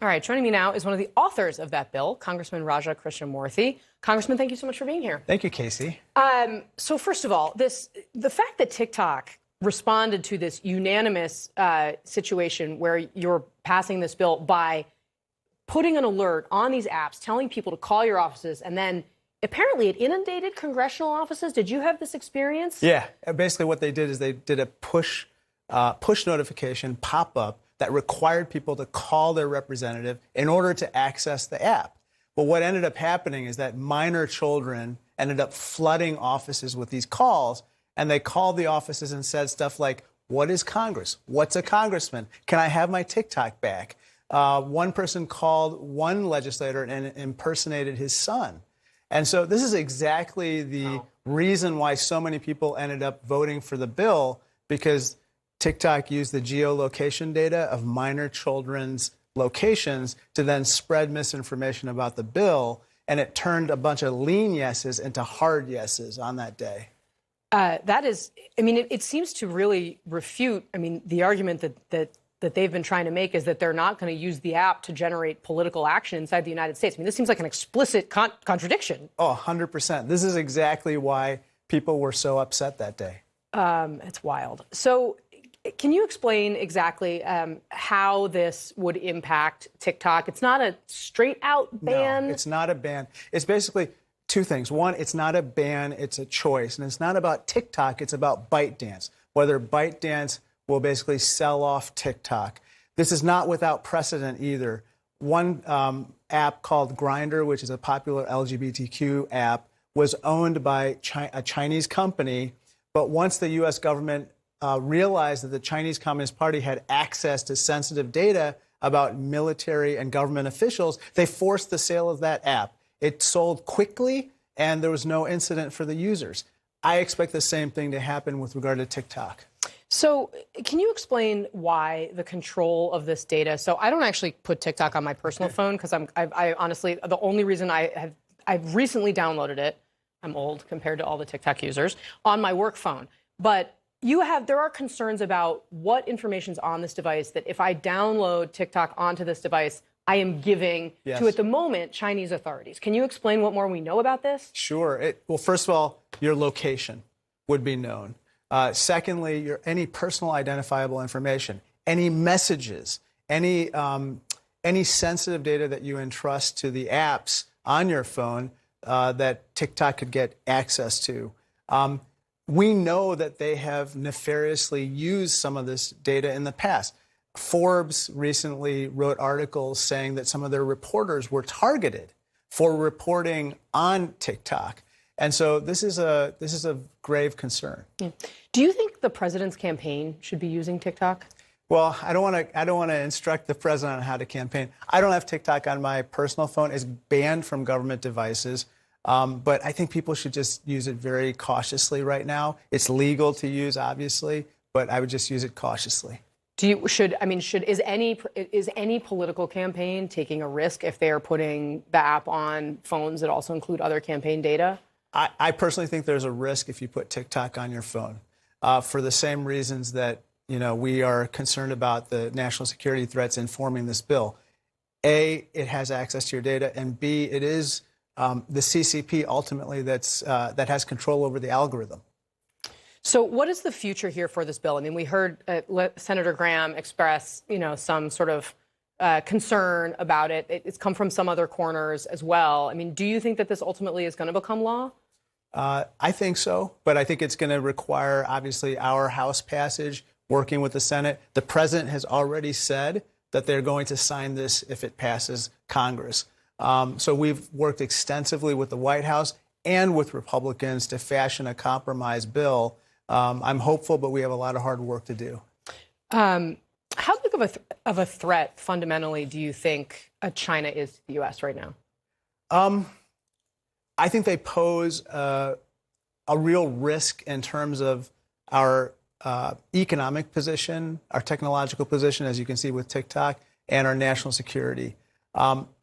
All right, joining me now is one of the authors of that bill, Congressman Raja Krishnamoorthi. Congressman, thank you so much for being here. Thank you, Casey. So first of all, the fact that TikTok responded to this unanimous situation where you're passing this bill by putting an alert on these apps, telling people to call your offices, and then apparently it inundated congressional offices. Did you have this experience? Yeah. Basically what they did is they did a push notification pop-up that required people to call their representative in order to access the app. But what ended up happening is that minor children ended up flooding offices with these calls, and they called the offices and said stuff like, "What is Congress? What's a congressman? Can I have my TikTok back?" One person called one legislator and impersonated his son. And so this is exactly the reason why so many people ended up voting for the bill, because TikTok used the geolocation data of minor children's locations to then spread misinformation about the bill, and it turned a bunch of lean yeses into hard yeses on that day. That is, I mean, it seems to really refute, I mean, the argument that they've been trying to make is that they're not going to use the app to generate political action inside the United States. I mean, this seems like an explicit contradiction. Oh, 100%. This is exactly why people were so upset that day. It's wild. So can you explain exactly how this would impact TikTok? It's not a straight-out ban. No, it's not a ban. It's basically two things. One, it's not a ban, it's a choice. And it's not about TikTok, it's about ByteDance, whether ByteDance will basically sell off TikTok. This is not without precedent either. One app called Grindr, which is a popular LGBTQ app, was owned by a Chinese company. But once the U.S. government realized that the Chinese Communist Party had access to sensitive data about military and government officials, they forced the sale of that app. It sold quickly, and there was no incident for the users. I expect the same thing to happen with regard to TikTok. So can you explain why the control of this data? So I don't actually put TikTok on my personal phone because I honestly, the only reason I've recently downloaded it, I'm old compared to all the TikTok users, on my work phone. But there are concerns about what information's on this device, that if I download TikTok onto this device, I am giving to, at the moment, Chinese authorities. Can you explain what more we know about this? Sure. Well, first of all, your location would be known. Secondly, any personal identifiable information, any messages, any sensitive data that you entrust to the apps on your phone that TikTok could get access to. We know that they have nefariously used some of this data in the past. Forbes recently wrote articles saying that some of their reporters were targeted for reporting on TikTok. And so this is a grave concern. Do you think the president's campaign should be using TikTok? Well, I don't want to instruct the president on how to campaign. I don't have TikTok on my personal phone. It's banned from government devices. But I think people should just use it very cautiously right now. It's legal to use, obviously, but I would just use it cautiously. Is any political campaign taking a risk if they are putting the app on phones that also include other campaign data? I personally think there's a risk if you put TikTok on your phone, for the same reasons that we are concerned about the national security threats informing this bill. A, it has access to your data, and B, it is the CCP ultimately that has control over the algorithm. So what is the future here for this bill? I mean, we heard Senator Graham express, some sort of concern about it. It's come from some other corners as well. I mean, do you think that this ultimately is going to become law? I think so, but I think it's going to require, obviously, our House passage, working with the Senate. The president has already said that they're going to sign this if it passes Congress. So we've worked extensively with the White House and with Republicans to fashion a compromise bill. I'm hopeful, but we have a lot of hard work to do. How big of a threat, fundamentally, do you think China is to the U.S. right now? I think they pose a real risk in terms of our economic position, our technological position, as you can see with TikTok, and our national security.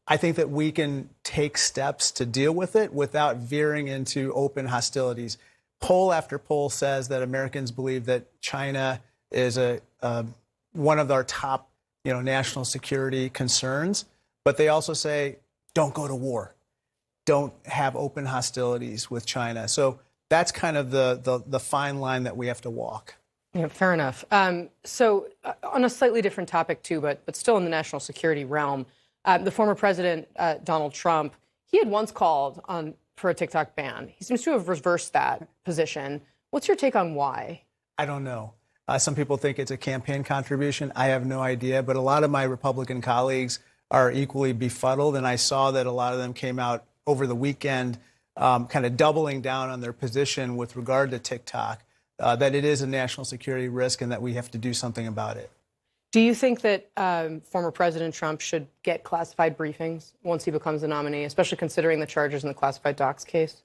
I think that we can take steps to deal with it without veering into open hostilities. Poll after poll says that Americans believe that China is one of our top national security concerns, but they also say, don't go to war. Don't have open hostilities with China. So that's kind of the fine line that we have to walk. Yeah, fair enough. So on a slightly different topic too, but still in the national security realm, the former president, Donald Trump, he had once called for a TikTok ban. He seems to have reversed that position. What's your take on why? I don't know. Some people think it's a campaign contribution. I have no idea. But a lot of my Republican colleagues are equally befuddled. And I saw that a lot of them came out over the weekend kind of doubling down on their position with regard to TikTok, that it is a national security risk and that we have to do something about it. Do you think that former President Trump should get classified briefings once he becomes a nominee, especially considering the charges in the classified docs case?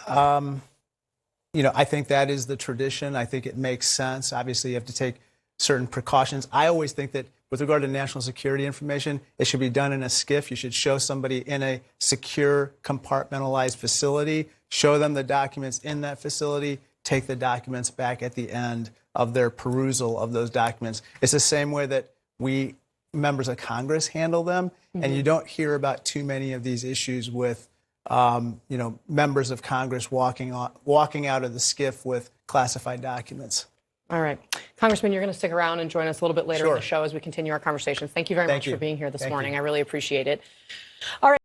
I think that is the tradition. I think it makes sense. Obviously, you have to take certain precautions. I always think that with regard to national security information, it should be done in a SCIF. You should show somebody in a secure, compartmentalized facility, show them the documents in that facility, take the documents back at the end of their perusal of those documents. It's the same way that we, members of Congress, handle them. Mm-hmm. And you don't hear about too many of these issues with members of Congress walking out of the SCIF with classified documents. All right. Congressman, you're going to stick around and join us a little bit later in the show as we continue our conversation. Thank you very much for being here this morning. I really appreciate it. All right.